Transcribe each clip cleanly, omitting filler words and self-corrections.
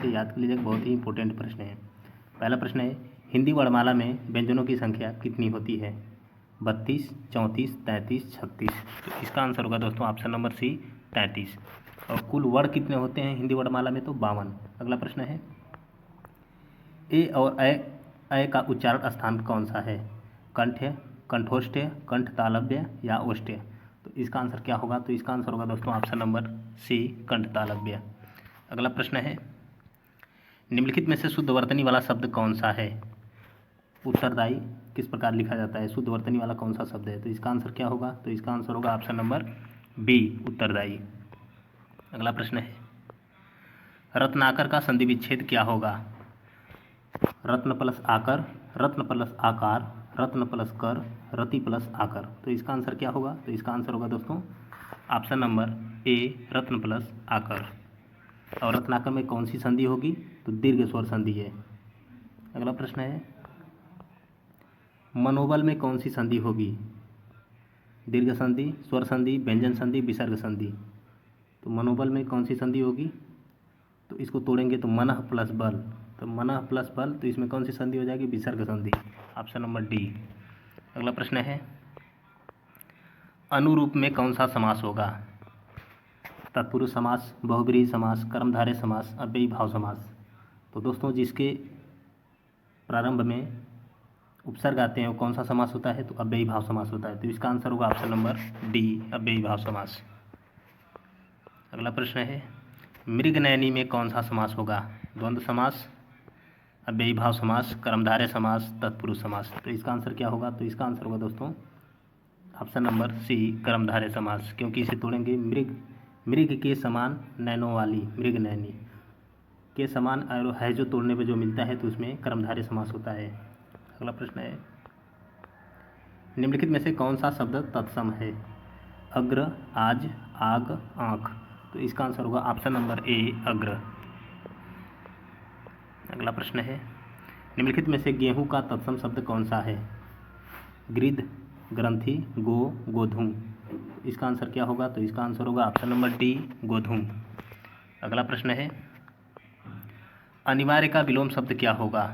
से याद कर लीजिएगा, बहुत ही इंपॉर्टेंट प्रश्न है। पहला प्रश्न है, हिंदी वर्णमाला में व्यंजनों की संख्या कितनी होती है? 32, 34, 33, 36। तो इसका आंसर होगा दोस्तों ऑप्शन नंबर सी 33। और कुल वर्ण कितने होते हैं हिंदी वर्णमाला में? तो 52। अगला प्रश्न है, ए और अ का उच्चारण स्थान कौन सा है? कंठ, कंठोष्ठ्य, कंठ तालव्य या ओष्ठ्य? तो इसका आंसर क्या होगा? तो इसका आंसर होगा दोस्तों ऑप्शन नंबर सी कंठ तालव्य। अगला प्रश्न है, निम्नलिखित में से शुद्ध वर्तनी वाला शब्द कौन सा है? उत्तरदायी किस प्रकार लिखा जाता है? शुद्ध वर्तनी वाला कौन सा शब्द है? तो इसका आंसर क्या होगा? तो इसका आंसर होगा ऑप्शन नंबर बी उत्तरदायी। अगला प्रश्न है, रत्नाकर का संधि विच्छेद क्या होगा? रत्न प्लस आकर, रत्न प्लस आकार, रत्न प्लस कर, रति प्लस आकर। तो इसका आंसर क्या होगा? तो इसका आंसर होगा दोस्तों option number A Ratna plus आकर। और रत्नाकर में कौन सी संधि होगी? तो दीर्घ स्वर संधि है। अगला प्रश्न है, मनोबल में कौन सी संधि होगी? दीर्घ संधि, स्वर संधि, व्यंजन संधि, विसर्ग संधि। तो मनोबल में कौन सी संधि होगी? तो इसको तोड़ेंगे तो मनः प्लस बल, तो मनः प्लस बल, तो इसमें कौन सी संधि हो जाएगी? विसर्ग संधि, ऑप्शन नंबर डी। अगला प्रश्न है, अनुरूप में कौन सा समास होगा? तत्पुरुष समास, बहुब्रीहि समास, कर्मधारय समास, अव्ययी भाव समास। तो दोस्तों जिसके प्रारंभ में उपसर्ग आते हैं वो कौन सा समास होता है? तो अव्ययी भाव समास होता है। तो इसका आंसर होगा ऑप्शन नंबर डी अव्ययी भाव समास। अगला प्रश्न है, मृगनयनी में कौन सा समास होगा? द्वंद्व समास, अव्ययी भाव समास, कर्मधारय समास, तत्पुरुष समास। तो इसका आंसर क्या होगा? तो इसका आंसर होगा दोस्तों ऑप्शन नंबर सी कर्मधारय समास, क्योंकि इसे तोड़ेंगे मृग के समान नैनों वाली, मृगनयनी के समान और है जो तोड़ने पे जो मिलता है तो उसमें कर्मधारय समास होता है। अगला प्रश्न है, निम्नलिखित में से कौन सा शब्द तत्सम है? अग्र, आज, आग, आँख। तो इसका आंसर होगा ऑप्शन नंबर ए अग्र। अगला प्रश्न है, निम्नलिखित में से गेहूं का तत्सम शब्द कौन सा है? गृध, ग्रंथि, गोधूम। इसका आंसर क्या होगा? तो इसका आंसर होगा ऑप्शन नंबर डी गोधूम। अगला प्रश्न है, अनिवार्य का विलोम शब्द क्या होगा?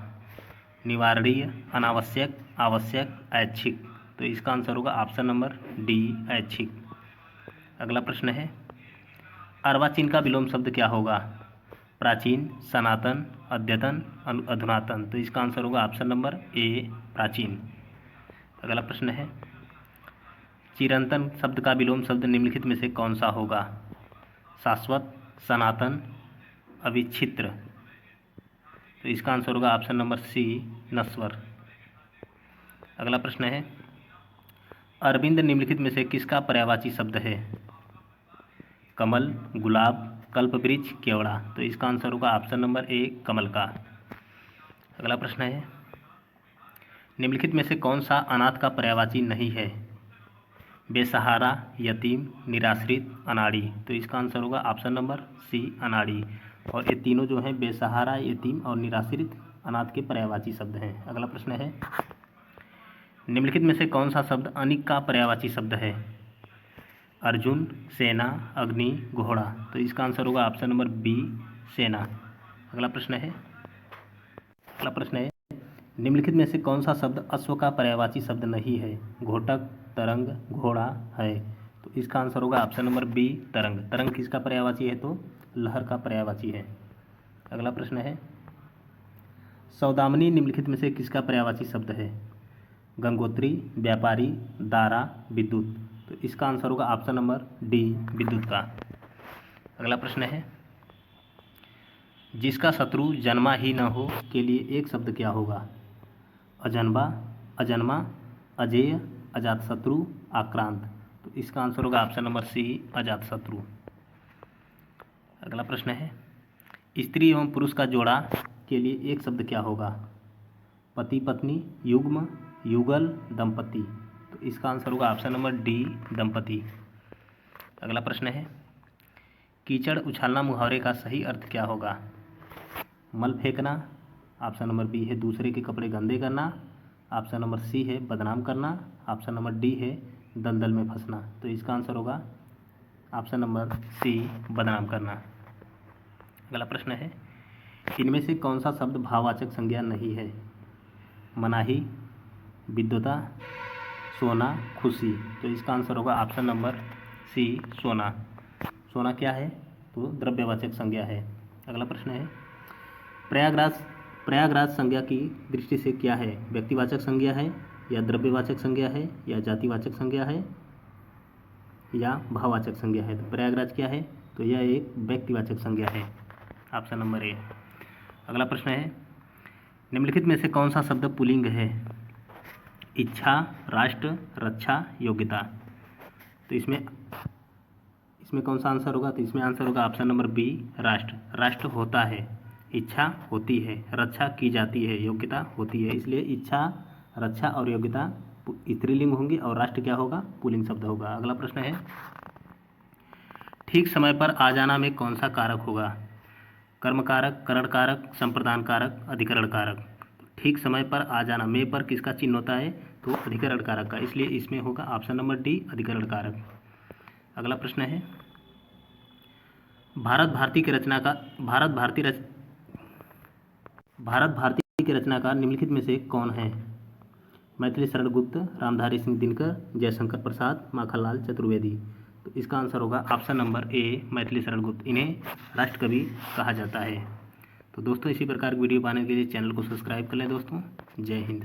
निवारणीय, अनावश्यक, आवश्यक, ऐच्छिक। तो इसका आंसर होगा ऑप्शन नंबर डी ऐच्छिक। अगला प्रश्न है, अर्वाचीन का विलोम शब्द क्या होगा? प्राचीन, सनातन, अद्यतन, अधुनातन। तो इसका आंसर होगा ऑप्शन नंबर ए प्राचीन। अगला प्रश्न है, चिरंतन शब्द का विलोम शब्द निम्नलिखित में से कौन सा होगा? शाश्वत, सनातन, अविच्छित्र। तो इसका आंसर होगा ऑप्शन नंबर सी नश्वर। अगला प्रश्न है, अरविंद निम्नलिखित में से किसका पर्यायवाची शब्द है? कमल, गुलाब, कल्पवृक्ष, केवड़ा। तो इसका आंसर होगा ऑप्शन नंबर ए कमल का। अगला प्रश्न है, निम्नलिखित में से कौन सा अनाथ का पर्यायवाची नहीं है? बेसहारा, यतीम, निराश्रित, अनाड़ी। तो इसका आंसर होगा ऑप्शन नंबर सी अनाड़ी। और ये तीनों जो हैं बेसहारा, यतीम और निराश्रित अनाथ के पर्यायवाची शब्द हैं। अगला प्रश्न है, निम्नलिखित में से कौन सा शब्द अनिक का पर्यायवाची शब्द है? अर्जुन, सेना, अग्नि, घोड़ा। तो इसका आंसर होगा ऑप्शन नंबर बी सेना। अगला प्रश्न है, निम्नलिखित में से कौन सा शब्द अश्व का पर्यायवाची शब्द नहीं है? घोटक, तरंग, घोड़ा, है। तो इसका आंसर होगा ऑप्शन नंबर बी तरंग। तरंग किसका पर्यायवाची है? तो लहर का पर्यायवाची है। अगला प्रश्न है, सौदामिनी निम्नलिखित में से किसका पर्यायवाची शब्द है? गंगोत्री, व्यापारी, दारा, विद्युत। तो इसका आंसर होगा ऑप्शन नंबर डी विद्युत का। अगला प्रश्न है, जिसका शत्रु जन्मा ही न हो के लिए एक शब्द क्या होगा? अजन्मा, अजन्मा, अजेय, अजातशत्रु, आक्रांत। तो इसका आंसर होगा ऑप्शन नंबर सी अजातशत्रु। अगला प्रश्न है, स्त्री एवं पुरुष का जोड़ा के लिए एक शब्द क्या होगा? पति पत्नी, युग्म, युगल, दंपति। तो इसका आंसर होगा ऑप्शन नंबर डी दंपति। अगला प्रश्न है, कीचड़ उछालना मुहावरे का सही अर्थ क्या होगा? मल फेंकना, ऑप्शन नंबर बी है दूसरे के कपड़े गंदे करना, ऑप्शन नंबर सी है बदनाम करना, ऑप्शन नंबर डी है दलदल में फंसना। तो इसका आंसर होगा ऑप्शन नंबर सी बदनाम करना। अगला प्रश्न है, इनमें से कौन सा शब्द भाववाचक संज्ञा नहीं है? मनाही, विद्वता, सोना, खुशी। तो इसका आंसर होगा ऑप्शन नंबर सी, सोना। सोना क्या है? तो द्रव्यवाचक संज्ञा है। अगला प्रश्न है, प्रयागराज संज्ञा की दृष्टि से क्या है? व्यक्तिवाचक संज्ञा है, या द्रव्यवाचक संज्ञा है, या जातिवाचक संज्ञा है, या भाववाचक संज्ञा है? तो प्रयागराज क्या है? तो यह एक व्यक्तिवाचक संज्ञा है, ऑप्शन नंबर ए। अगला प्रश्न है, निम्नलिखित में से कौन सा शब्द पुल्लिंग है? इच्छा, राष्ट्र, रक्षा, योग्यता। तो इसमें कौन सा आंसर होगा? तो इसमें आंसर होगा ऑप्शन नंबर बी, राष्ट्र। राष्ट्र होता है, इच्छा होती है, रक्षा की जाती है, योग्यता होती है। इसलिए इच्छा, रक्षा और योग्यता स्त्रीलिंग होंगी और राष्ट्र क्या होगा? पुल्लिंग शब्द होगा। अगला प्रश्न है, ठीक समय पर आ जाना में कौन सा कारक होगा? कर्म कारक, करण कारक, संप्रदान कारक, अधिकरण कारक। ठीक समय पर आ जाना में पर किसका चिन्ह होता है? तो अधिकरण कारक का, इसलिए इसमें होगा ऑप्शन नंबर डी, अधिकरण कारक। अगला प्रश्न है, भारत भारती के रचनाकार निम्नलिखित में से कौन है? मैथिली शरण गुप्त, रामधारी सिंह दिनकर, जयशंकर प्रसाद, माखनलाल चतुर्वेदी। तो इसका आंसर होगा option number A, Maithili Sharan Gupt. इन्हें राष्ट्रकवि कहा जाता है। तो दोस्तों, इसी प्रकार की वीडियो पाने के लिए चैनल को सब्सक्राइब कर लें दोस्तों। जय हिंद।